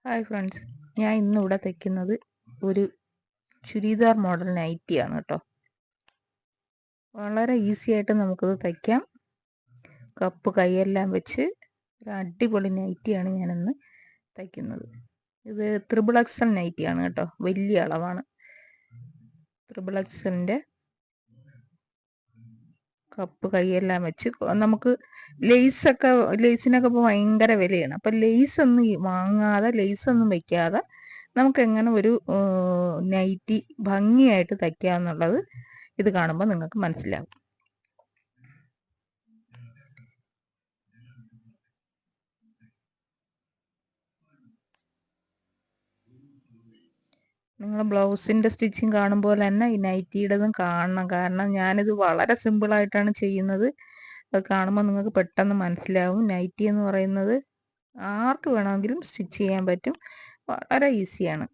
Hi friends, ഞാൻ ഇന്നിവിടെ തയ്ക്കുന്നത് ഒരു ചുരിദാർ മോഡൽ നൈറ്റിയാണ് കേട്ടോ. വളരെ ഈസി ആയിട്ട് നമുക്കത് തയ്ക്കാം. കപ്പ് കൈയെല്ലാം വെച്ച് ഒരു അടിപൊളി നൈറ്റിയാണ് ഞാനിന്ന് തയ്ക്കുന്നത്. ഇത് ത്രിബിൾ എക്സൽ നൈറ്റിയാണ് കേട്ടോ, വലിയ അളവാണ്. ത്രിബിൾ എക്സലിൻ്റെ കപ്പ് കൈയെല്ലാം വെച്ച് നമുക്ക് ലേസിനൊക്കെ ഇപ്പോൾ ഭയങ്കര വിലയാണ്. അപ്പം ലേസൊന്നും വാങ്ങാതെ, ലേസൊന്നും വെക്കാതെ നമുക്ക് എങ്ങനെ ഒരു നൈറ്റി ഭംഗിയായിട്ട് തയ്ക്കാമെന്നുള്ളത് ഇത് കാണുമ്പോൾ നിങ്ങൾക്ക് മനസ്സിലാവും. നിങ്ങൾ ബ്ലൗസിൻ്റെ സ്റ്റിച്ചിങ് കാണുമ്പോൾ തന്നെ ഈ നൈറ്റിയുടേതും കാണണം. കാരണം ഞാനിത് വളരെ സിമ്പിളായിട്ടാണ് ചെയ്യുന്നത്. അത് കാണുമ്പോൾ നിങ്ങൾക്ക് പെട്ടെന്ന് മനസ്സിലാവും. നൈറ്റി എന്ന് പറയുന്നത് ആർക്ക് വേണമെങ്കിലും സ്റ്റിച്ച് ചെയ്യാൻ പറ്റും, വളരെ ഈസിയാണ്.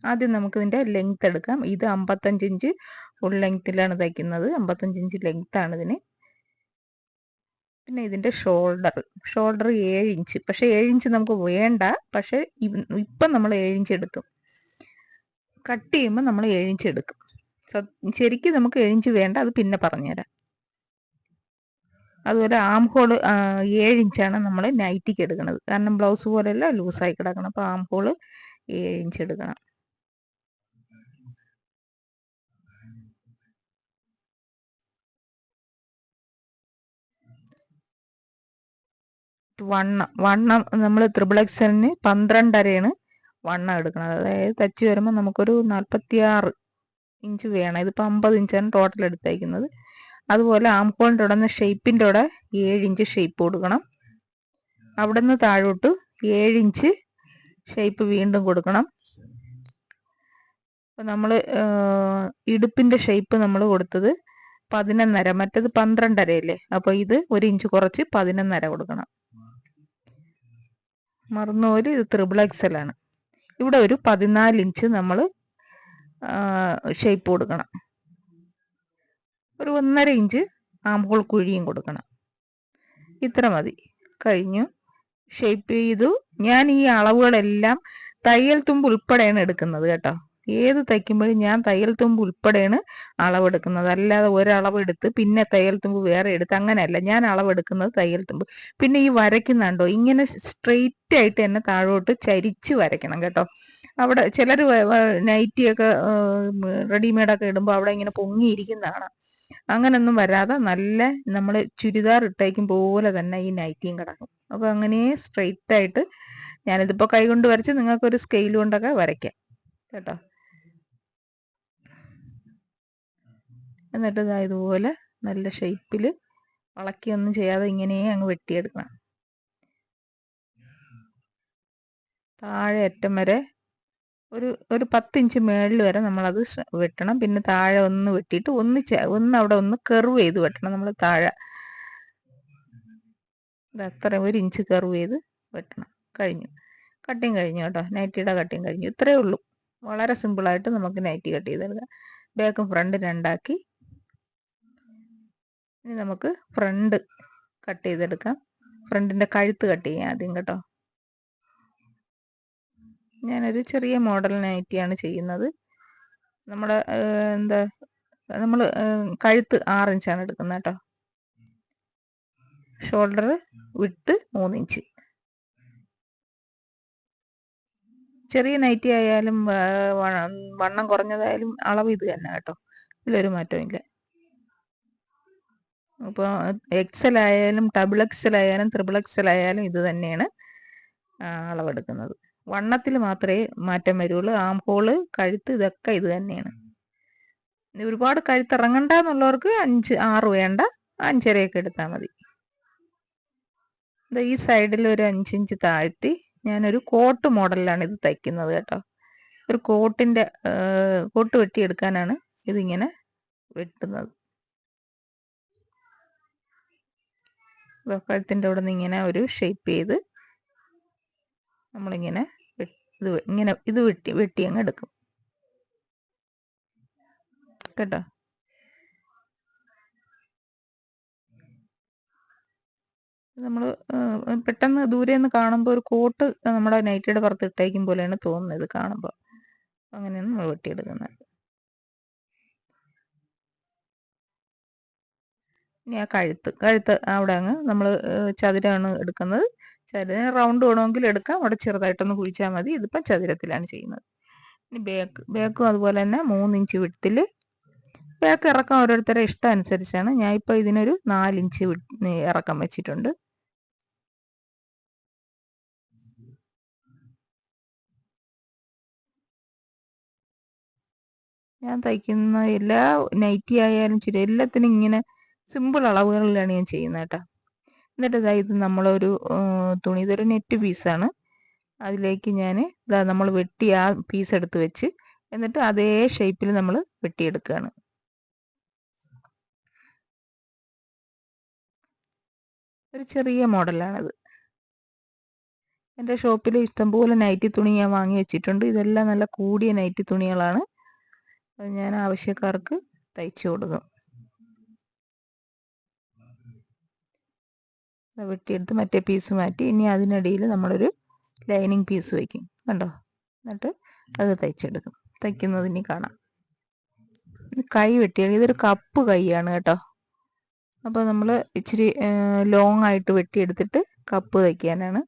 ആദ്യം നമുക്കിതിൻ്റെ ലെങ്ത് എടുക്കാം. ഇത് 55 ഇഞ്ച് ഫുൾ ലെങ്ത്തിലാണ് തയ്ക്കുന്നത്. 55 ഇഞ്ച് ലെങ്ത്താണ് ഇതിന്. പിന്നെ ഇതിൻ്റെ ഷോൾഡർ 7 ഇഞ്ച്. പക്ഷേ 7 ഇഞ്ച് നമുക്ക് വേണ്ട. പക്ഷേ ഇപ്പം നമ്മൾ 7 ഇഞ്ച് എടുക്കും. കട്ട് ചെയ്യുമ്പോൾ നമ്മൾ 7 ഇഞ്ച് എടുക്കും. ശരിക്കും നമുക്ക് 7 ഇഞ്ച് വേണ്ട, അത് പിന്നെ പറഞ്ഞുതരാം. അതുപോലെ ആം ഹോള് 7 ഇഞ്ചാണ് നമ്മൾ നൈറ്റിക്ക് എടുക്കുന്നത്. കാരണം ബ്ലൗസ് പോലെയല്ല, ലൂസായി കിടക്കണം. അപ്പോൾ ആം ഹോള് 7 ഇഞ്ച് എടുക്കണം. വണ്ണം നമ്മൾ ത്രിബിൾ എക്സലിന് 12.5 വണ്ണം എടുക്കുന്നത്. അതായത് തച്ച് വരുമ്പോൾ നമുക്കൊരു 46 ഇഞ്ച് വേണം. ഇതിപ്പോൾ 50 ഇഞ്ചാണ് ടോട്ടൽ എടുത്തേക്കുന്നത്. അതുപോലെ ആം ഹോളിൻ്റെ അവിടെ നിന്ന് ഷേപ്പിൻ്റെ അവിടെ 7 ഇഞ്ച് ഷേപ്പ് കൊടുക്കണം. അവിടെ നിന്ന് താഴോട്ട് 7 ഇഞ്ച് ഷേപ്പ് വീണ്ടും കൊടുക്കണം. അപ്പോൾ നമ്മൾ ഇടുപ്പിൻ്റെ ഷേപ്പ് നമ്മൾ കൊടുത്തത് 11.5, മറ്റത് 12.5 അല്ലേ. അപ്പോൾ ഇത് 1 ഇഞ്ച് കുറച്ച് 11.5 കൊടുക്കണം. മറന്നുപോലെ ഇത് ത്രിബിൾ എക്സലാണ്. ഇവിടെ ഒരു 14 ഇഞ്ച് നമ്മൾ ഷേപ്പ് കൊടുക്കണം. ഒരു 1.5 ഇഞ്ച് ആം ഹോൾ കുഴിയും കൊടുക്കണം. ഇത്ര മതി. കഴിഞ്ഞു. ഷേപ്പ് ചെയ്തു. ഞാൻ ഈ അളവുകളെല്ലാം തയ്യൽ തുമ്പ് ഉൾപ്പെടെയാണ് എടുക്കുന്നത് കേട്ടോ. ഏത് തയ്ക്കുമ്പോഴും ഞാൻ തയ്യൽ തുമ്പ് ഉൾപ്പെടെയാണ് അളവെടുക്കുന്നത്. അല്ലാതെ ഒരളവെടുത്ത് പിന്നെ തയ്യൽ തുമ്പ് വേറെ എടുത്ത് അങ്ങനെയല്ല. ഞാൻ അളവെടുക്കുന്നത് തയ്യൽ തുമ്പ്. പിന്നെ ഈ വരയ്ക്കുന്നുണ്ടോ, ഇങ്ങനെ സ്ട്രെയിറ്റ് ആയിട്ട് തന്നെ താഴോട്ട് ചരിച്ച് വരയ്ക്കണം കേട്ടോ. അവിടെ ചിലർ നൈറ്റിയൊക്കെ റെഡിമെയ്ഡൊക്കെ ഇടുമ്പോൾ അവിടെ ഇങ്ങനെ പൊങ്ങിയിരിക്കുന്നതാണ്. അങ്ങനൊന്നും വരാതെ നല്ല നമ്മൾ ചുരിദാർ ഇട്ടേക്കും പോലെ തന്നെ ഈ നൈറ്റിയും കിടക്കും. അപ്പോൾ അങ്ങനെ സ്ട്രെയിറ്റ് ആയിട്ട് ഞാനിതിപ്പോൾ കൈ കൊണ്ട് വരച്ച് നിങ്ങൾക്കൊരു സ്കെയിൽ കൊണ്ടൊക്കെ വരയ്ക്കാം കേട്ടോ. എന്നിട്ട് ഇതുപോലെ നല്ല ഷേപ്പിൽ വളക്കിയൊന്നും ചെയ്യാതെ ഇങ്ങനെ അങ്ങ് വെട്ടിയെടുക്കണം. താഴെ അറ്റം വരെ ഒരു 10 ഇഞ്ച് മേളിൽ വരെ നമ്മളത് വെട്ടണം. പിന്നെ താഴെ ഒന്ന് വെട്ടിയിട്ട് ഒന്ന് അവിടെ ഒന്ന് കർവ് ചെയ്ത് വെട്ടണം. നമ്മൾ താഴെ അത്ര 1 ഇഞ്ച് കർവ് ചെയ്ത് വെട്ടണം. കഴിഞ്ഞു. കട്ടിങ് കഴിഞ്ഞു കേട്ടോ. നൈറ്റിയുടെ കട്ടിങ് കഴിഞ്ഞു. ഇത്രയേ ഉള്ളൂ. വളരെ സിമ്പിളായിട്ട് നമുക്ക് നൈറ്റി കട്ട് ചെയ്തെടുക്കാം. ബാക്കും ഫ്രണ്ട് രണ്ടാക്കി ഇനി നമുക്ക് ഫ്രണ്ട് കട്ട് ചെയ്തെടുക്കാം. ഫ്രണ്ടിൻ്റെ കഴുത്ത് കട്ട് ചെയ്യാം ആദ്യം കേട്ടോ. ഞാനൊരു ചെറിയ മോഡൽ നൈറ്റിയാണ് ചെയ്യുന്നത്. നമ്മുടെ നമ്മൾ കഴുത്ത് 6 ഇഞ്ചാണ് എടുക്കുന്നത് കേട്ടോ. Shoulder width 3 inch. ചെറിയ നൈറ്റി ആയാലും വണ്ണം കുറഞ്ഞതായാലും അളവ് ഇത് തന്നെ കേട്ടോ. ഇതിലൊരു മാറ്റവും ഇല്ല. ഇപ്പോൾ എക്സൽ ആയാലും ഡബിൾ എക്സൽ ആയാലും ത്രിബിൾ എക്സൽ ആയാലും ഇത് തന്നെയാണ് അളവെടുക്കുന്നത്. വണ്ണത്തിൽ മാത്രമേ മാറ്റം വരുള്ളൂ. ആം ഹോള്, കഴുത്ത് ഇതൊക്കെ ഇത് തന്നെയാണ്. ഒരുപാട് കഴുത്ത് ഇറങ്ങണ്ട എന്നുള്ളവർക്ക് 5, 6 വേണ്ട, 5.5 എടുത്താൽ മതി. ഈ സൈഡിൽ ഒരു 5 ഇഞ്ച് താഴ്ത്തി ഞാനൊരു കോട്ട് മോഡലിലാണ് ഇത് തയ്ക്കുന്നത് കേട്ടോ. ഒരു കോട്ട് വെട്ടിയെടുക്കാനാണ് ഇതിങ്ങനെ വെട്ടുന്നത്. കഴുത്തിൻ്റെ അവിടെ നിന്ന് ഇങ്ങനെ ഒരു ഷേപ്പ് ചെയ്ത് നമ്മളിങ്ങനെ ഇത് വെട്ടി അങ്ങ് എടുക്കും കേട്ടോ. നമ്മൾ പെട്ടെന്ന് ദൂരെ നിന്ന് കാണുമ്പോൾ ഒരു കോട്ട് നമ്മുടെ നൈറ്റിയുടെ പുറത്ത് ഇട്ടേക്കും പോലെയാണ് തോന്നുന്നത് കാണുമ്പോൾ. അങ്ങനെയാണ് നമ്മൾ വെട്ടിയെടുക്കുന്നത്. ഇനി ആ കഴുത്ത് അവിടെ അങ്ങ് നമ്മൾ ചതുരമാണ് എടുക്കുന്നത്. ചതുരം റൗണ്ട് വേണമെങ്കിൽ എടുക്കാം, അവിടെ ചെറുതായിട്ടൊന്ന് കുഴിച്ചാൽ മതി. ഇതിപ്പം ചതുരത്തിലാണ് ചെയ്യുന്നത്. ഇനി ബേക്കും അതുപോലെ തന്നെ 3 ഇഞ്ച് വിട്ടിൽ. ബേക്ക് ഇറക്കം ഓരോരുത്തരുടെ ഇഷ്ടം അനുസരിച്ചാണ്. ഞാൻ ഇപ്പോൾ ഇതിനൊരു 4 ഇഞ്ച് ഇറക്കം വെച്ചിട്ടുണ്ട്. ഞാൻ തയ്ക്കുന്ന എല്ലാ നൈറ്റി ആയാലും ശരി എല്ലാത്തിനും ഇങ്ങനെ സിമ്പിൾ അളവുകളിലാണ് ഞാൻ ചെയ്യുന്നത് കേട്ടോ. എന്നിട്ട് ഇത് നമ്മളൊരു തുണി, ഇതൊരു നെറ്റ് പീസാണ്. അതിലേക്ക് ഞാൻ നമ്മൾ വെട്ടി ആ പീസ് എടുത്ത് വെച്ച് എന്നിട്ട് അതേ ഷേപ്പിൽ നമ്മൾ വെട്ടിയെടുക്കുകയാണ്. ഒരു ചെറിയ മോഡലാണത്. എൻ്റെ ഷോപ്പിൽ ഇഷ്ടംപോലെ നൈറ്റി തുണി ഞാൻ വാങ്ങി വെച്ചിട്ടുണ്ട്. ഇതെല്ലാം നല്ല കൂടിയ നൈറ്റി തുണികളാണ്. അത് ഞാൻ ആവശ്യക്കാർക്ക് തയ്ച്ചു കൊടുക്കും. വെട്ടിയെടുത്ത് മറ്റേ പീസ് മാറ്റി ഇനി അതിനിടയിൽ നമ്മളൊരു ലൈനിങ് പീസ് വയ്ക്കും. കണ്ടോ? എന്നിട്ട് അത് തയ്ച്ചെടുക്കും. തയ്ക്കുന്നത് ഇനി കാണാം. കൈ വെട്ടിയാണ്. ഇതൊരു കപ്പ് കൈയാണ് കേട്ടോ. അപ്പോൾ നമ്മൾ ഇച്ചിരി ലോങ് ആയിട്ട് വെട്ടിയെടുത്തിട്ട് കപ്പ് തയ്ക്കാനാണ്.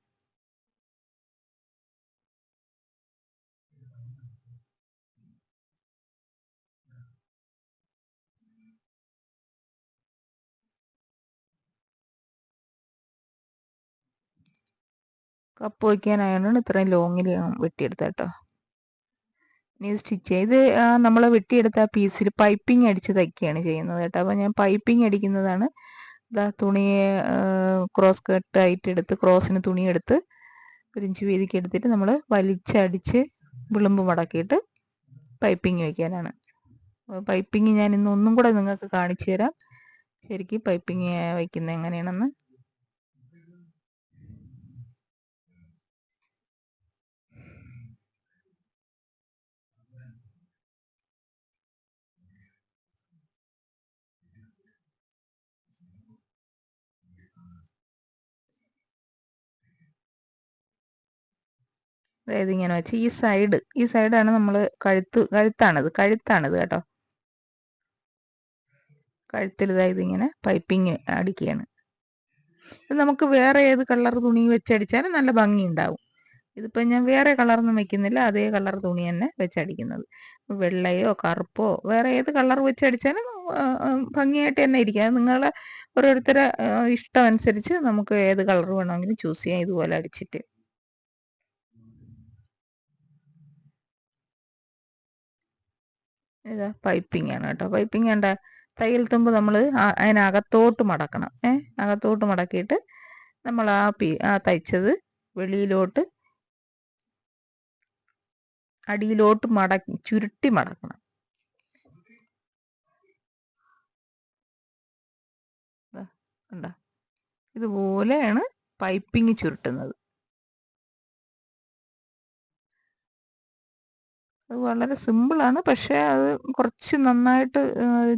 കപ്പ് വയ്ക്കാനായാണ് ഇത്രയും ലോങ്ങിൽ വെട്ടിയെടുത്തത് കേട്ടോ. ഇനി സ്റ്റിച്ച് ചെയ്ത് നമ്മൾ വെട്ടിയെടുത്ത ആ പീസിൽ പൈപ്പിംഗ് അടിച്ച് തയ്ക്കുകയാണ് ചെയ്യുന്നത് കേട്ടോ. അപ്പോൾ ഞാൻ പൈപ്പിംഗ് അടിക്കുന്നതാണ്. തുണിയെ ക്രോസ് കട്ടായിട്ട് എടുത്ത് ക്രോസിന് തുണിയെടുത്ത് 1 ഇഞ്ച് വീതിക്ക് എടുത്തിട്ട് നമ്മൾ വലിച്ചടിച്ച് വിളുമ്പ് മടക്കിയിട്ട് പൈപ്പിംഗ് വയ്ക്കാനാണ്. പൈപ്പിംഗ് ഞാൻ ഇന്ന് ഒന്നും കൂടെ നിങ്ങൾക്ക് കാണിച്ചു തരാം ശരിക്കും പൈപ്പിംഗ് വയ്ക്കുന്നത് എങ്ങനെയാണെന്ന്. അതായത് ഇങ്ങനെ വെച്ച് ഈ സൈഡാണ് നമ്മൾ കഴുത്താണിത് കേട്ടോ. കഴുത്തിൽ ഇതായത് ഇങ്ങനെ പൈപ്പിംഗ് അടിക്കുകയാണ്. ഇത് നമുക്ക് വേറെ ഏത് കളർ തുണി വെച്ചടിച്ചാലും നല്ല ഭംഗി ഉണ്ടാവും. ഇതിപ്പോൾ ഞാൻ വേറെ കളറൊന്നും വെക്കുന്നില്ല, അതേ കളർ തുണി തന്നെ വെച്ചടിക്കുന്നത്. വെള്ളയോ കറുപ്പോ വേറെ ഏത് കളർ വെച്ചടിച്ചാലും ഭംഗിയായിട്ട് തന്നെ ഇരിക്കും. അത് നിങ്ങളെ ഓരോരുത്തരെ ഇഷ്ടം അനുസരിച്ച് നമുക്ക് ഏത് കളർ വേണമെങ്കിലും ചൂസ് ചെയ്യാം ഇതുപോലെ അടിച്ചിട്ട്. ഇതാ പൈപ്പിംഗ് ആണ് കേട്ടോ. പൈപ്പിംഗ് വേണ്ട തയ്യൽ തുമ്പ് നമ്മൾ അതിനകത്തോട്ട് മടക്കണം. അകത്തോട്ട് മടക്കിയിട്ട് നമ്മൾ ആ തയ്ച്ചത് വെളിയിലോട്ട് അടിയിലോട്ട് ചുരുട്ടി മടക്കണം. കണ്ടോ? ഇതുപോലെയാണ് പൈപ്പിംഗ് ചുരുട്ടുന്നത്. അത് വളരെ സിമ്പിളാണ്. പക്ഷേ അത് കുറച്ച് നന്നായിട്ട്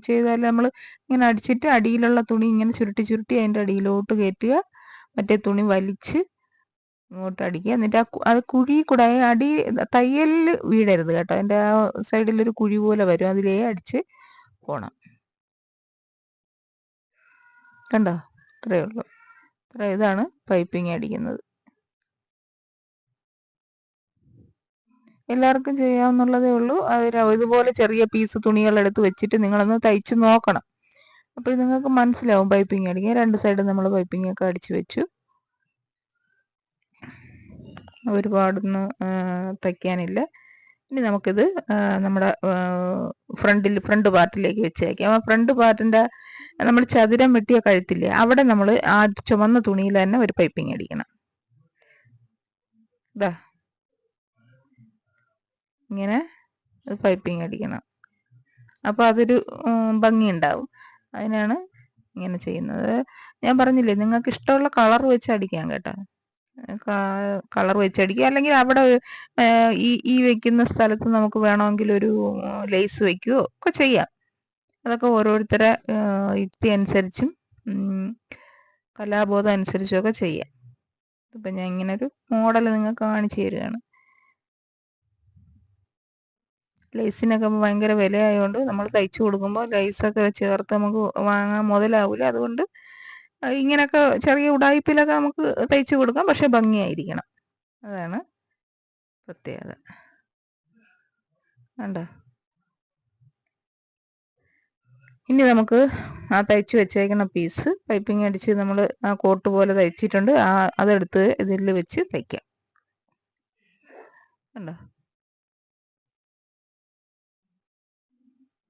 ചെയ്താൽ നമ്മൾ ഇങ്ങനെ അടിച്ചിട്ട് അടിയിലുള്ള തുണി ഇങ്ങനെ ചുരുട്ടി അതിൻ്റെ അടിയിലോട്ട് കയറ്റുക. മറ്റേ തുണി വലിച്ച് ഇങ്ങോട്ട് അടിക്കുക. എന്നിട്ട് അത് കുഴി കൂടെ അടി തയ്യലിൽ വീഴരുത് കേട്ടോ. അതിൻ്റെ ആ സൈഡിലൊരു കുഴി പോലെ വരും, അതിലേ അടിച്ച് പോണം. കണ്ടോ? ഇത്രയേ ഉള്ളൂ. ഇതാണ് പൈപ്പിംഗ് അടിക്കുന്നത്. എല്ലാവർക്കും ചെയ്യാവുന്നതേ ഉള്ളൂ. ഇതുപോലെ ചെറിയ പീസ് തുണികൾ എടുത്ത് വെച്ചിട്ട് നിങ്ങളൊന്ന് തയ്ച്ച് നോക്കണം. അപ്പോൾ നിങ്ങൾക്ക് മനസ്സിലാവും പൈപ്പിംഗ് അടിക്കാൻ. 2 സൈഡും നമ്മൾ പൈപ്പിംഗ് ഒക്കെ അടിച്ചു വെച്ചു. ഒരുപാടൊന്നും തയ്ക്കാനില്ല. ഇനി നമുക്കിത് നമ്മുടെ ഫ്രണ്ട് പാർട്ടിലേക്ക് വെച്ചേക്കാം. ആ ഫ്രണ്ട് പാർട്ടിൻ്റെ നമ്മൾ ചതുരം വെട്ടിയ കഴുത്തില്ലേ, അവിടെ നമ്മൾ ആ ചുവന്ന തുണിയിൽ തന്നെ ഒരു പൈപ്പിംഗ് അടിക്കണം. ഇതാ ഇങ്ങനെ പൈപ്പിംഗ് അടിക്കണം. അപ്പോൾ അതൊരു ഭംഗി ഉണ്ടാവും. അതിനാണ് ഇങ്ങനെ ചെയ്യുന്നത്. ഞാൻ പറഞ്ഞില്ലേ നിങ്ങൾക്ക് ഇഷ്ടമുള്ള കളർ വെച്ച് അടിക്കാം കേട്ടോ. കളർ വെച്ചടിക്കുക, അല്ലെങ്കിൽ അവിടെ ഈ വെക്കുന്ന സ്ഥലത്ത് നമുക്ക് വേണമെങ്കിൽ ഒരു ലേസ് വയ്ക്കുകയോ ഒക്കെ ചെയ്യാം. അതൊക്കെ ഓരോരുത്തരെ യുക്തി അനുസരിച്ചും കലാബോധം അനുസരിച്ചൊക്കെ ചെയ്യാം. ഇപ്പം ഞാൻ ഇങ്ങനെ ഒരു മോഡൽ നിങ്ങൾക്ക് കാണിച്ചു തരികയാണ്. ലേസിനൊക്കെ ഭയങ്കര വിലയായതുകൊണ്ട് നമ്മൾ തയ്ച്ചു കൊടുക്കുമ്പോൾ ലേസൊക്കെ ചേർത്ത് നമുക്ക് വാങ്ങാൻ മുതലാവില്ല. അതുകൊണ്ട് ഇങ്ങനെയൊക്കെ ചെറിയ ഉടായ്പിലൊക്കെ നമുക്ക് തയ്ച്ചു കൊടുക്കാം, പക്ഷെ ഭംഗിയായിരിക്കണം. അതാണ് പ്രത്യേകത. കണ്ടോ? ഇനി നമുക്ക് ആ തയ്ച്ചു വെച്ചേക്കുന്ന പീസ് പൈപ്പിംഗ് അടിച്ച് നമ്മൾ ആ കോട്ട് പോലെ തയ്ച്ചിട്ടുണ്ട്, അതെടുത്ത് ഇതിൽ വെച്ച് തയ്ക്കാം. കണ്ടോ?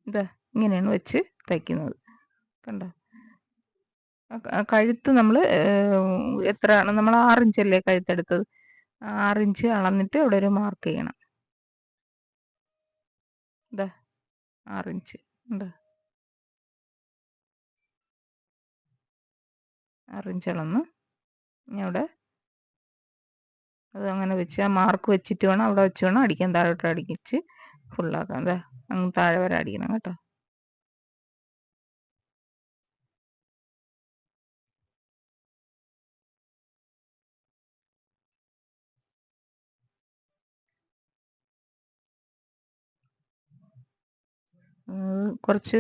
ഇതാ ഇങ്ങനെയാണ് വെച്ച് തയ്ക്കുന്നത്. കണ്ടോ? കഴുത്ത് നമ്മൾ എത്രയാണ്, നമ്മൾ 6 ഇഞ്ചല്ലേ കഴുത്തെടുത്തത്, 6 ഇഞ്ച് അളന്നിട്ട് അവിടെ ഒരു മാർക്ക് ചെയ്യണം. ഇതാ 6 ഇഞ്ച് ഉണ്ടോ? 6 ഇഞ്ച് അളന്ന് ഇനി അവിടെ അത് അങ്ങനെ വെച്ച് ആ മാർക്ക് വെച്ചിട്ട് വേണം അവിടെ വെച്ച് വേണം അടിക്കാൻ. താഴോട്ട് അടിച്ച് ഫുള്ളാക്കാം. അതാ അങ്ങ് താഴെ വരെ അടിക്കണം കേട്ടോ. കുറച്ച്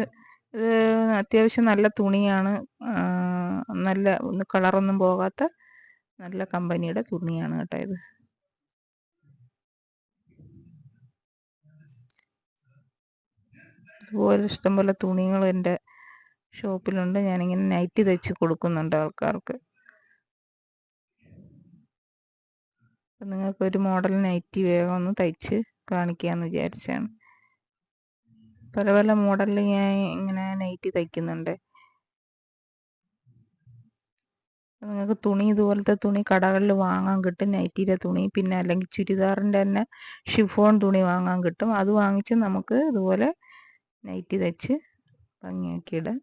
അത്യാവശ്യം നല്ല തുണിയാണ്, നല്ല കളറൊന്നും പോകാത്ത നല്ല കമ്പനിയുടെ തുണിയാണ് കേട്ടോ ഇത്. അതുപോലെ ഇഷ്ടംപോലെ തുണികൾ എൻ്റെ ഷോപ്പിലുണ്ട്. ഞാനിങ്ങനെ നൈറ്റി തയ്ച്ച് കൊടുക്കുന്നുണ്ട് ആൾക്കാർക്ക്. അപ്പം നിങ്ങൾക്കൊരു മോഡൽ നൈറ്റി വേഗം ഒന്ന് തയ്ച്ച് കാണിക്കാമെന്ന് വിചാരിച്ചാണ്. പല പല മോഡലിൽ ഞാൻ ഇങ്ങനെ നൈറ്റി തയ്ക്കുന്നുണ്ട്. നിങ്ങൾക്ക് തുണി ഇതുപോലത്തെ തുണി കടകളിൽ വാങ്ങാൻ കിട്ടും, നൈറ്റിയുടെ തുണി. പിന്നെ അല്ലെങ്കിൽ ചുരിദാറിൻ്റെ തന്നെ ഷിഫോൺ തുണി വാങ്ങാൻ കിട്ടും. അത് വാങ്ങിച്ച് നമുക്ക് ഇതുപോലെ നൈറ്റി തയ്ച്ച് ഭംഗിയാക്കിയിടാം.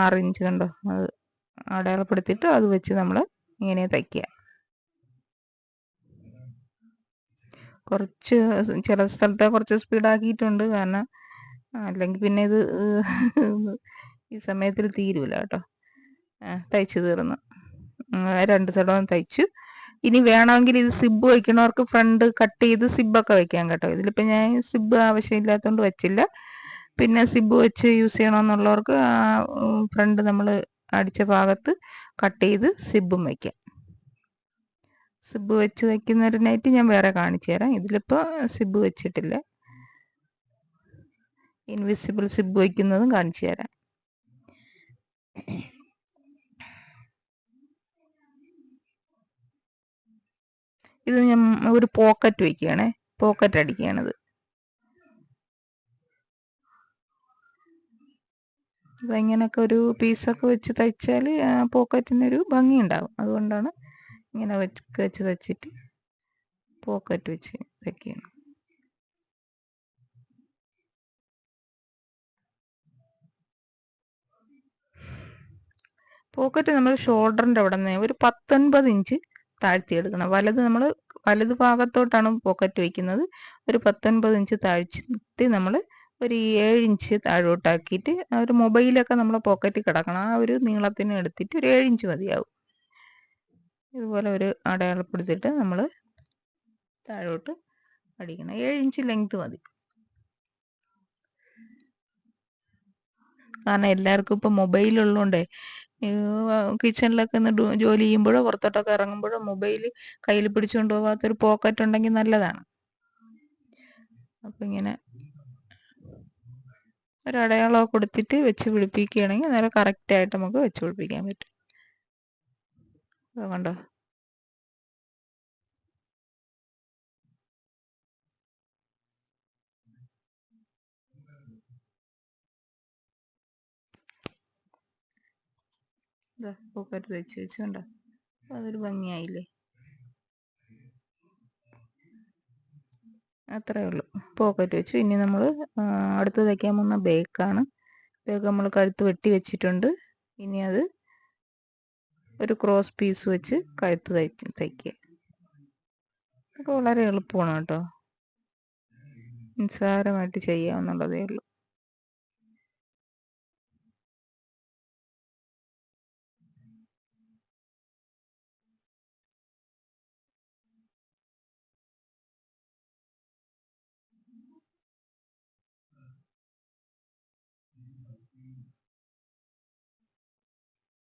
6 ഇഞ്ച് കണ്ടോ, അത് അടയാളപ്പെടുത്തിയിട്ട് അത് വെച്ച് നമ്മൾ ഇങ്ങനെ തയ്ക്കുക. കുറച്ച് ചില സ്ഥലത്തെ കുറച്ച് സ്പീഡാക്കിയിട്ടുണ്ട്, കാരണം അല്ലെങ്കിൽ പിന്നെ ഇത് ഈ സമയത്തിൽ തീരൂല കേട്ടോ. തയ്ച്ച് തീർന്നു, 2 സൈഡും തയ്ച്ചു. ഇനി വേണമെങ്കിൽ ഇത് സിബ് വയ്ക്കണവർക്ക് ഫ്രണ്ട് കട്ട് ചെയ്ത് സിബൊക്കെ വെക്കാം കേട്ടോ. ഇതിലിപ്പോൾ ഞാൻ സിബ് ആവശ്യമില്ലാത്തതുകൊണ്ട് വെച്ചില്ല. പിന്നെ സിബ് വെച്ച് യൂസ് ചെയ്യണമെന്നുള്ളവർക്ക് ഫ്രണ്ട് നമ്മൾ അടിച്ച ഭാഗത്ത് കട്ട് ചെയ്ത് സിബും വയ്ക്കാം. സിബ് വെച്ച് തയ്ക്കുന്ന ഒരു നൈറ്റ് ഞാൻ വേറെ കാണിച്ചു തരാം. ഇതിലിപ്പോൾ സിബ് വെച്ചിട്ടില്ല, ഇൻവിസിബിൾ സിബ് വയ്ക്കുന്നതും കാണിച്ചു തരാം. ഇത് ഞാൻ ഒരു പോക്കറ്റ് വയ്ക്കുകയാണേ, പോക്കറ്റ് അടിക്കുകയാണത്. ഇങ്ങനെയൊക്കെ ഒരു പീസൊക്കെ വെച്ച് തയ്ച്ചാൽ പോക്കറ്റിനൊരു ഭംഗി ഉണ്ടാകും. അതുകൊണ്ടാണ് ഇങ്ങനെ വെച്ച് തയ്ച്ചിട്ട് പോക്കറ്റ് വെച്ച് തയ്ക്കുകയാണ്. പോക്കറ്റ് നമ്മൾ ഷോൾഡറിൻ്റെ അവിടെ നിന്ന് ഒരു 19 ഇഞ്ച് താഴ്ത്തിയെടുക്കണം. വലത് ഭാഗത്തോട്ടാണ് പോക്കറ്റ് വയ്ക്കുന്നത്. ഒരു 19 ഇഞ്ച് താഴ്ത്തി നമ്മൾ ഒരു 7 ഇഞ്ച് താഴോട്ടാക്കിയിട്ട് ഒരു മൊബൈലൊക്കെ നമ്മൾ പോക്കറ്റിൽ കിടക്കണം. ആ ഒരു നീളത്തിന് എടുത്തിട്ട് ഒരു 7 ഇഞ്ച് മതിയാവും. ഇതുപോലെ ഒരു അടയാളപ്പെടുത്തിയിട്ട് നമ്മൾ താഴോട്ട് അടിക്കണം. 7 ഇഞ്ച് ലെങ്ത് മതി. കാരണം എല്ലാവർക്കും ഇപ്പം മൊബൈലുള്ളതുകൊണ്ടേ കിച്ചണിലൊക്കെ ഒന്ന് ജോലി ചെയ്യുമ്പോഴോ പുറത്തോട്ടൊക്കെ ഇറങ്ങുമ്പോഴോ മൊബൈൽ കയ്യിൽ പിടിച്ചുകൊണ്ട് പോകാത്തൊരു പോക്കറ്റ് ഉണ്ടെങ്കിൽ നല്ലതാണ്. അപ്പം ഇങ്ങനെ ഒരു അടയാളമൊക്കെ കൊടുത്തിട്ട് വെച്ച് പിടിപ്പിക്കുകയാണെങ്കിൽ നേരെ കറക്റ്റായിട്ട് നമുക്ക് വെച്ച് പിടിപ്പിക്കാൻ പറ്റും. കണ്ടോ? പോക്കറ്റ് വെച്ച് വെച്ചുകൊണ്ടോ, അതൊരു ഭംഗിയായില്ലേ? അത്രയേ ഉള്ളൂ. പോക്കറ്റ് വെച്ചു. ഇനി നമ്മൾ അടുത്ത് തയ്ക്കാൻ പോകുന്ന ബേക്കാണ്. ബേക്ക് നമ്മൾ കഴുത്ത് വെട്ടി വെച്ചിട്ടുണ്ട്. ഇനി അത് ഒരു ക്രോസ് പീസ് വെച്ച് കഴുത്ത് തയ്ക്കുക. അതൊക്കെ വളരെ എളുപ്പമാണ് കേട്ടോ, നിസ്സാരമായിട്ട് ചെയ്യാവുന്നുള്ളതേ ഉള്ളൂ.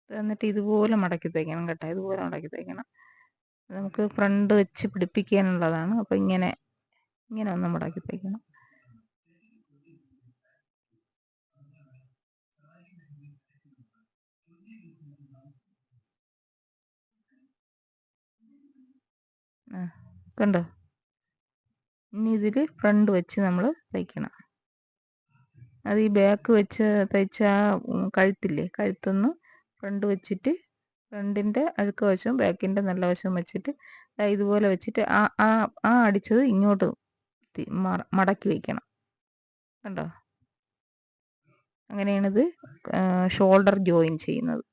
എന്നിട്ട് ഇതുപോലെ മടക്കി തയ്ക്കണം കേട്ടോ, ഇതുപോലെ മടക്കി തയ്ക്കണം. നമുക്ക് ഫ്രണ്ട് വെച്ച് പിടിപ്പിക്കാനുള്ളതാണ്. അപ്പോൾ ഇങ്ങനെ ഇങ്ങനെ ഒന്ന് മടക്കി തയ്ക്കണം. കണ്ടോ? ഇനി ഇതിൽ ഫ്രണ്ട് വെച്ച് നമ്മൾ തയ്ക്കണം. അത് ഈ ബാക്ക് വെച്ച് തയ്ച്ച കഴുത്തില്ലേ, കഴുത്തൊന്ന് ഫ്രണ്ട് വെച്ചിട്ട് ഫ്രണ്ടിൻ്റെ അഴുക്ക വശവും ബാക്കിൻ്റെ നല്ല വശവും വെച്ചിട്ട് ഇതുപോലെ വെച്ചിട്ട് ആ ആ ആ അടിച്ചത് ഇങ്ങോട്ട് മടക്കി വയ്ക്കണം. കണ്ടോ? അങ്ങനെയാണിത് ഷോൾഡർ ജോയിൻ ചെയ്യുന്നത്.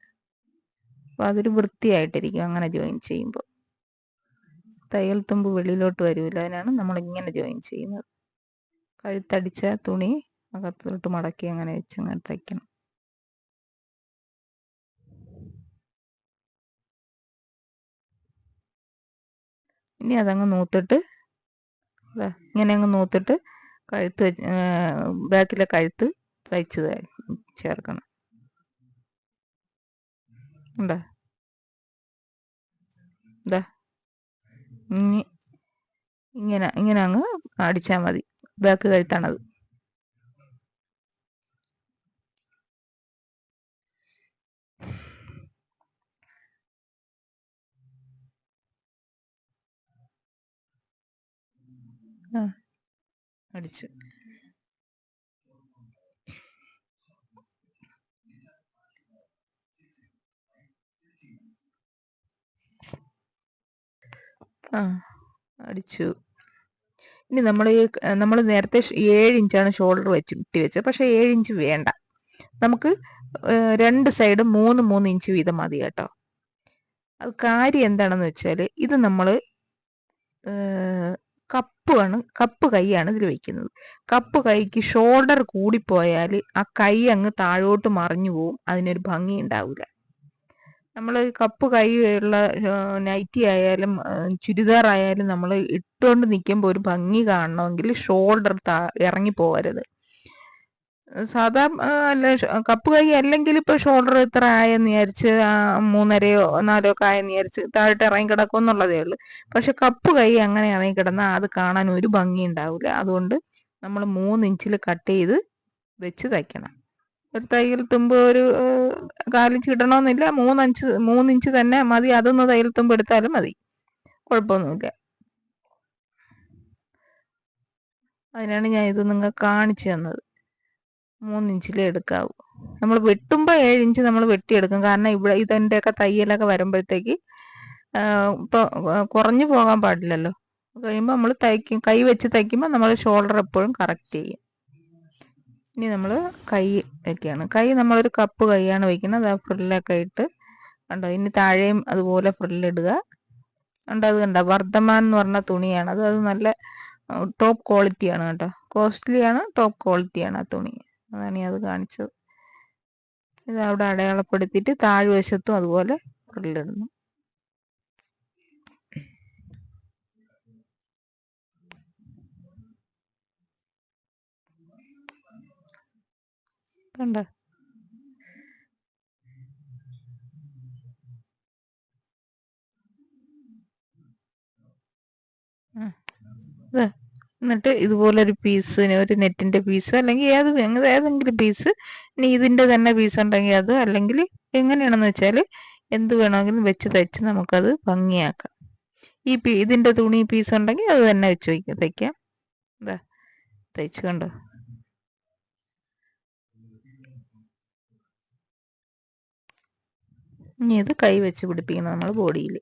അപ്പോൾ അതൊരു വൃത്തിയായിട്ടിരിക്കും അങ്ങനെ ജോയിൻ ചെയ്യുമ്പോൾ. തയ്യൽ തുമ്പ് വെളിയിലോട്ട് വരില്ല, അതിനാണ് നമ്മൾ ഇങ്ങനെ ജോയിൻ ചെയ്യുന്നത്. കഴുത്തടിച്ച തുണി അകത്തോട്ട് മടക്കി അങ്ങനെ വെച്ച് അങ്ങനെ തയ്ക്കണം. ഇനി അതങ്ങ് നൂത്തിട്ട് ഇങ്ങനെ അങ്ങ് നൂത്തിട്ട് കഴുത്ത് ബാക്കിലെ കഴുത്ത് തയ്ച്ച് ചേർക്കണം. എന്താ ഇതാ ഇങ്ങനെ ഇങ്ങനെ അങ്ങ് അടിച്ചാൽ മതി. ബാക്ക് കഴുത്താണത്. അടിച്ചു. അടിച്ചു. ഇനി നമ്മൾ നേരത്തെ 7 ഇഞ്ചാണ് ഷോൾഡർ വെച്ച് വെച്ചത്. പക്ഷേ 7 ഇഞ്ച് വേണ്ട, നമുക്ക് 2 സൈഡ് 3 ഇഞ്ച് വീതം മതി കേട്ടോ. അത് കാര്യം എന്താണെന്ന് വെച്ചാൽ ഇത് നമ്മൾ കപ്പ് കൈയാണ് ഇതിൽ വെക്കുന്നത്. കപ്പ് കൈക്ക് ഷോൾഡർ കൂടിപ്പോയാൽ ആ കൈ അങ്ങ് താഴോട്ട് മറിഞ്ഞു പോവും, അതിനൊരു ഭംഗി ഉണ്ടാവില്ല. നമ്മൾ കപ്പ് കൈ ഉള്ള നൈറ്റി ആയാലും ചുരിദാർ ആയാലും നമ്മൾ ഇട്ടുകൊണ്ട് നിൽക്കുമ്പോൾ ഒരു ഭംഗി കാണണമെങ്കിൽ ഷോൾഡർ ഇറങ്ങി പോകരുത്. സാധാ അല്ല, കപ്പ് കൈ അല്ലെങ്കിൽ ഇപ്പോൾ ഷോൾഡർ ഇത്ര ആയെന്ന് വിചാരിച്ച് 3.5 4 ഒക്കെ ആയെന്ന് വിചാരിച്ച് താഴോട്ട് ഇറങ്ങി കിടക്കും എന്നുള്ളതേ ഉള്ളൂ. പക്ഷെ കപ്പ് കൈ അങ്ങനെ ഇറങ്ങി കിടന്നാൽ അത് കാണാൻ ഒരു ഭംഗി ഉണ്ടാവില്ല. അതുകൊണ്ട് നമ്മൾ 3 ഇഞ്ചിൽ കട്ട് ചെയ്ത് വെച്ച് തയ്ക്കണം. ഒരു തയ്യൽ തുമ്പ് ഒരു 4 ഇഞ്ച് ഇടണമെന്നില്ല, 3 ഇഞ്ച് തന്നെ മതി. അതൊന്ന് തയ്യൽ തുമ്പ് എടുത്താലും മതി, കുഴപ്പമൊന്നുമില്ല. അതിനാണ് ഞാൻ ഇത് നിങ്ങൾക്ക് കാണിച്ചു തന്നത്. 3 ഇഞ്ചിലേ എടുക്കാവൂ. നമ്മൾ വെട്ടുമ്പോൾ 7 ഇഞ്ച് നമ്മൾ വെട്ടിയെടുക്കും. കാരണം ഇവിടെ ഇതിൻ്റെയൊക്കെ തയ്യലൊക്കെ വരുമ്പോഴത്തേക്ക് ഇപ്പോൾ കുറഞ്ഞു പോകാൻ പാടില്ലല്ലോ. കഴിയുമ്പോൾ നമ്മൾ കൈ വെച്ച് തയ്ക്കുമ്പോൾ നമ്മൾ ഷോൾഡർ എപ്പോഴും കറക്റ്റ് ചെയ്യും. ഇനി നമ്മൾ കൈ വയ്ക്കുകയാണ്. കൈ നമ്മളൊരു കപ്പ് കൈയാണ് വയ്ക്കുന്നത്. ആ ഫ്രില്ലൊക്കെ ഇട്ട് കണ്ടോ. ഇനി താഴെയും അതുപോലെ ഫ്രില്ലിടുക. കണ്ടോ, അത് കണ്ടോ, വർദ്ധമാൻ എന്ന് പറഞ്ഞ തുണിയാണ് അത്. നല്ല ടോപ്പ് ക്വാളിറ്റിയാണ് കേട്ടോ, കോസ്റ്റ്ലിയാണ്, ടോപ്പ് ക്വാളിറ്റിയാണ് ആ തുണി. അതാണ് ഞാൻ അത് കാണിച്ചത്. ഇത് അവിടെ അടയാളപ്പെടുത്തിയിട്ട് താഴ്വശത്തും അതുപോലെ ഫ്രില്ലിടുന്നു. കണ്ടോ, എന്നിട്ട് ഇതുപോലൊരു പീസ്, ഒരു നെറ്റിന്റെ പീസ് അല്ലെങ്കിൽ ഏതെങ്കിലും പീസ്, ഇനി ഇതിന്റെ തന്നെ പീസ് ഉണ്ടെങ്കിൽ അത്, അല്ലെങ്കിൽ എങ്ങനെയാണെന്ന് വെച്ചാൽ എന്ത് വേണമെങ്കിലും വെച്ച് തയ്ച്ച് നമുക്കത് ഭംഗിയാക്കാം. ഇതിന്റെ തുണി പീസ് ഉണ്ടെങ്കിൽ അത് തന്നെ വെച്ച് തയ്ക്കാം. എന്താ തയ്ച്ച് കണ്ടോ. ഇനി ഇത് കൈ വെച്ച് പിടിപ്പിക്കണം നമ്മൾ ബോഡിയിൽ.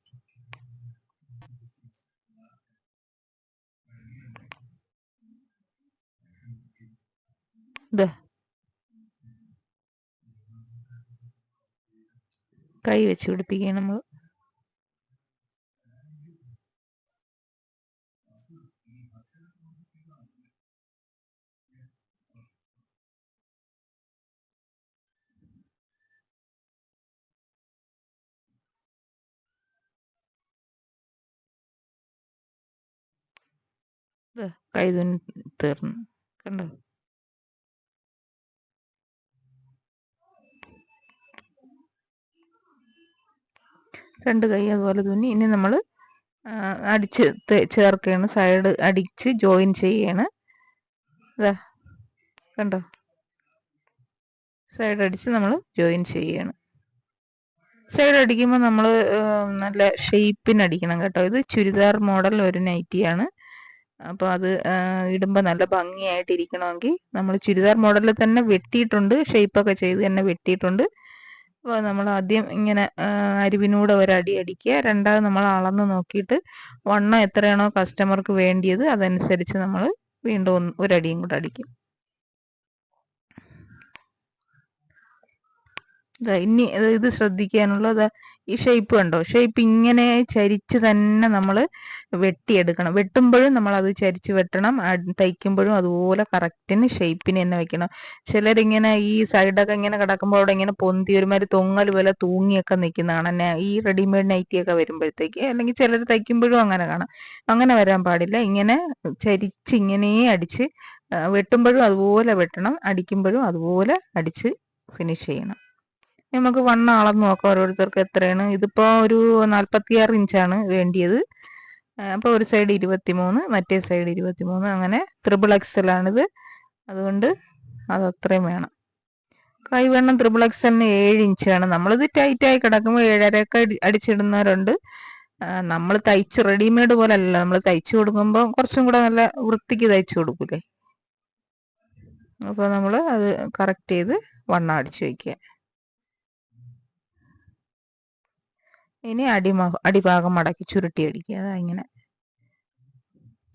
കൈ വെച്ച് പിടിപ്പിക്കണം നമ്മൾ. കൈ തുന്നി തീർന്നു. കണ്ടോ. 2 കൈ അതുപോലെ തുന്നി. ഇനി നമ്മൾ അടിച്ച് ചേർക്കുകയാണ്. സൈഡ് അടിച്ച് ജോയിൻ ചെയ്യാണ്. ഇതാ കണ്ടോ, സൈഡ് അടിച്ച് നമ്മൾ ജോയിൻ ചെയ്യാണ്. സൈഡ് അടിക്കുമ്പോൾ നമ്മൾ നല്ല ഷേപ്പിന് അടിക്കണം കേട്ടോ. ഇത് ചുരിദാർ മോഡൽ ഒരു നൈറ്റിയാണ്. അപ്പോൾ അത് ഇടുമ്പോൾ നല്ല ഭംഗിയായിട്ട് ഇരിക്കണമെങ്കിൽ നമ്മൾ ചുരിദാർ മോഡലിൽ തന്നെ വെട്ടിയിട്ടുണ്ട്, ഷേപ്പൊക്കെ ചെയ്ത് തന്നെ വെട്ടിയിട്ടുണ്ട്. അപ്പോൾ നമ്മൾ ആദ്യം ഇങ്ങനെ അരിവിനൂടെ ഒരടി അടിക്കുക. രണ്ടാമത് നമ്മൾ അളന്ന് നോക്കിയിട്ട് വണ്ണം എത്രയാണോ കസ്റ്റമർക്ക് വേണ്ടിയത് അതനുസരിച്ച് നമ്മൾ വീണ്ടും ഒരടിയും കൂടെ അടിക്കും. ഇനി ഇത് ശ്രദ്ധിക്കാനുള്ളത്, ഈ ഷേപ്പ് കണ്ടോ, ഷേപ്പ് ഇങ്ങനെ ചരിച്ച് തന്നെ നമ്മൾ വെട്ടിയെടുക്കണം. വെട്ടുമ്പോഴും നമ്മൾ അത് ചരിച്ച് വെട്ടണം, തയ്ക്കുമ്പോഴും അതുപോലെ കറക്റ്റിന് ഷേപ്പിന് തന്നെ വെക്കണം. ചിലരിങ്ങനെ ഈ സൈഡൊക്കെ ഇങ്ങനെ കിടക്കുമ്പോൾ അവിടെ ഇങ്ങനെ പൊന്തി ഒരുമാതിരി തൊങ്ങൽ പോലെ തൂങ്ങിയൊക്കെ നിൽക്കുന്ന കാണാൻ ഈ റെഡിമെയ്ഡ് നൈറ്റിയൊക്കെ വരുമ്പോഴത്തേക്ക്. അല്ലെങ്കിൽ ചിലർ തയ്ക്കുമ്പോഴും അങ്ങനെ കാണാം. അങ്ങനെ വരാൻ പാടില്ല. ഇങ്ങനെ ചരിച്ച് ഇങ്ങനെ അടിച്ച് വെട്ടുമ്പോഴും അതുപോലെ വെട്ടണം, അടിക്കുമ്പോഴും അതുപോലെ അടിച്ച് ഫിനിഷ് ചെയ്യണം. നമുക്ക് വണ്ണം അളന്ന് നോക്കാം ഓരോരുത്തർക്ക് എത്രയാണ്. ഇതിപ്പോൾ ഒരു 46 ഇഞ്ചാണ് വേണ്ടിയത്. അപ്പോൾ ഒരു സൈഡ് 23, മറ്റേ സൈഡ് 23, അങ്ങനെ XXL ആണിത്. അതുകൊണ്ട് അതത്രയും വേണം. കൈവണ്ണം XXLന് 7 ഇഞ്ചാണ്. നമ്മളിത് ടൈറ്റായി കിടക്കുമ്പോൾ 7.5 അടിച്ചിടുന്നവരുണ്ട്. നമ്മൾ തയ്ച്ച് റെഡിമെയ്ഡ് പോലെ അല്ല, നമ്മൾ തയ്ച്ചു കൊടുക്കുമ്പോൾ കുറച്ചും കൂടെ നല്ല വൃത്തിക്ക് തയ്ച്ചു കൊടുക്കൂലേ. അപ്പോൾ നമ്മൾ അത് കറക്റ്റ് ചെയ്ത് വണ്ണം അടിച്ചു വയ്ക്കുക. ഇനി അടിഭാഗം മടക്കി ചുരുട്ടി അടിക്കുക. അതാ ഇങ്ങനെ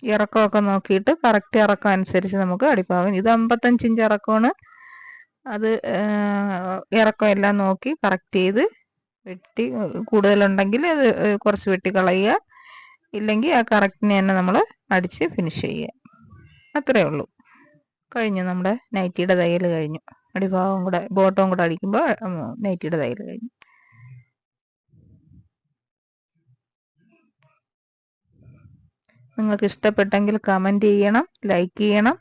ഇറക്കമൊക്കെ നോക്കിയിട്ട് കറക്റ്റ് ഇറക്കം അനുസരിച്ച് നമുക്ക് അടിഭാഗം. ഇത് 55 ഇഞ്ച് ഇറക്കമാണ്. അത് ഇറക്കം എല്ലാം നോക്കി കറക്റ്റ് ചെയ്ത് വെട്ടി, കൂടുതലുണ്ടെങ്കിൽ അത് കുറച്ച് വെട്ടി കളയുക, ഇല്ലെങ്കിൽ ആ കറക്റ്റിന് തന്നെ നമ്മൾ അടിച്ച് ഫിനിഷ് ചെയ്യുക. അത്രയേ ഉള്ളൂ. കഴിഞ്ഞു, നമ്മുടെ നൈറ്റിയുടെ തയ്യൽ കഴിഞ്ഞു. അടിഭാഗം കൂടെ ബോട്ടവും കൂടെ അടിക്കുമ്പോൾ നൈറ്റിയുടെ തയ്യൽ കഴിഞ്ഞു. നിങ്ങൾക്ക് ഇഷ്ടപ്പെട്ടെങ്കിൽ കമൻറ്റ് ചെയ്യണം, ലൈക്ക് ചെയ്യണം,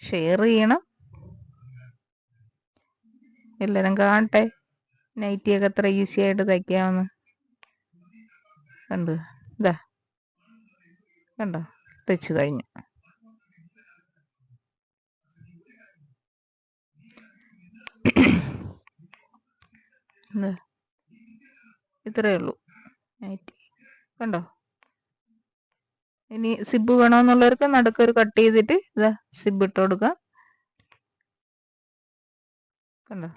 ഷെയർ ചെയ്യണം. എല്ലാവരും കാണട്ടെ നൈറ്റിയൊക്കെ എത്ര ഈസി ആയിട്ട് തയ്ക്കാമെന്ന്. കണ്ടു, ഇതാ കണ്ടോ, തയ്ച്ചു കഴിഞ്ഞു. ഇത്രയേ ഉള്ളൂ നൈറ്റി, കണ്ടോ. ഇനി സിബ് വേണമെന്നുള്ളവർക്ക് നടുക്കൊരു കട്ട് ചെയ്തിട്ട് ഇതാ സിബ് ഇട്ട് കൊടുക്കാം. കണ്ടോ.